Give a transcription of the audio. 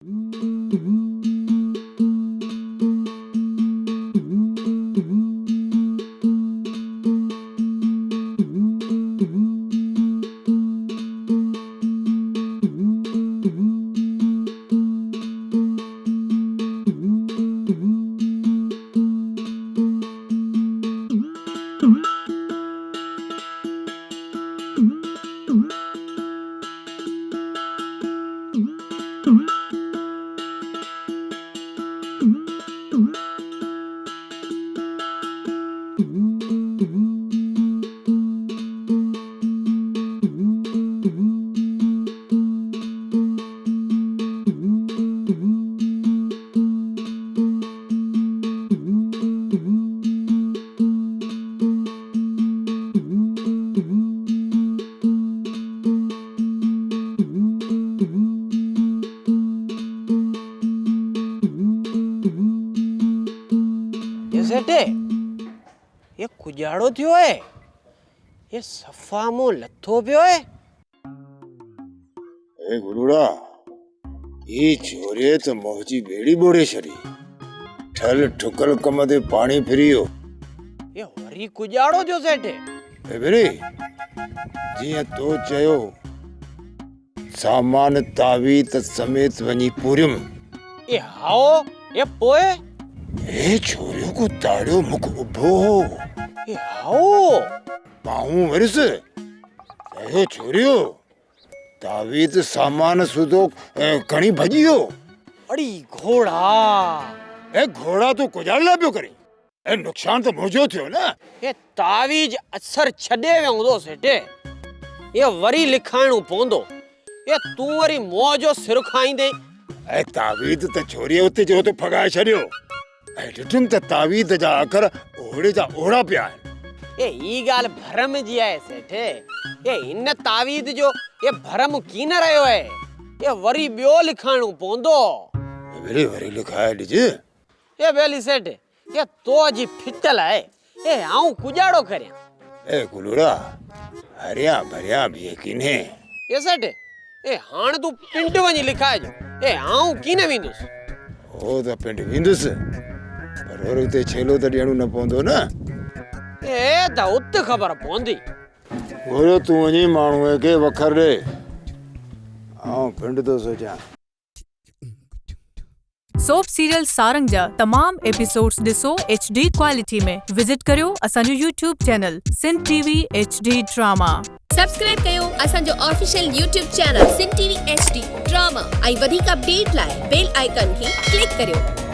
ये कुजाड़ो थियो है, ये सफा मो लथो पियो है। ए गुरुड़ा, ये छोरे तो मोहजी बेड़ी बोरे शरी, ठल ठुकल कमदे पानी फिरियो। ये वरी कुजाड़ो थियो सेठे। ए बेरे, जिया तो चयो, सामान तावीत समेत वनी पूरिम। ये हाओ, ये पोए। ए छोरियों को ताड़ियो मुख उभो। ये हाओ। पाऊं वरिस। ए छोरियो, तावीत सामान सुदो कणी भजियो। अड़ी घोड़ा। ए घोड़ा तो कुजाड़ला पियो करे। ए नुकसान तो मुझो थियो ना। ये तावीज असर छडे वेंदो सेठे। ये वरी लिखाणो पोंदो। ये तू वरी मोजो सिर खाईंदे। ए तावीत त छोरिए उते जो तो फगाए छडियो। ए ॾिठुम त तावीत जा अखर ओड़े जा ओड़ा पिया आहिनि। ये ई गाल भरम जी आहे सेठे। ये इन तावीद जो ये भरम की न रहियो है। ये वरी ॿियो लिखाणो पवंदो। वरी लिखाए ॾिजे। ये बेली सेठे, ये तो जी फिटल आहे। ये आऊं कुजाड़ो करियां। ए गुलूड़ा, हरिया भरिया भी किने। ये सेठे, ये हाण तू पिंड वञी लिखाए जो। ये आऊं की न वेंदुसि। ओ त पिंड वेंदुसि, पर और उते छेलो त ॾियणो न पवंदो न। ए त उत ख़बर पवंदी। ओरे तू वञी माण्हूअ खे वखर ॾे। आऊं पिंड थो सोचां। सोप सीरियल सारंग जा तमाम एपिसोड्स ॾिसो HD क्वालिटी में। विजिट करियो असांजो YouTube channel Sindh TV HD drama. Subscribe कयो असांजो official YouTube channel Sindh TV HD drama. ऐं वधीक अपडेट लाइ बेल आइकन खे क्लिक करियो।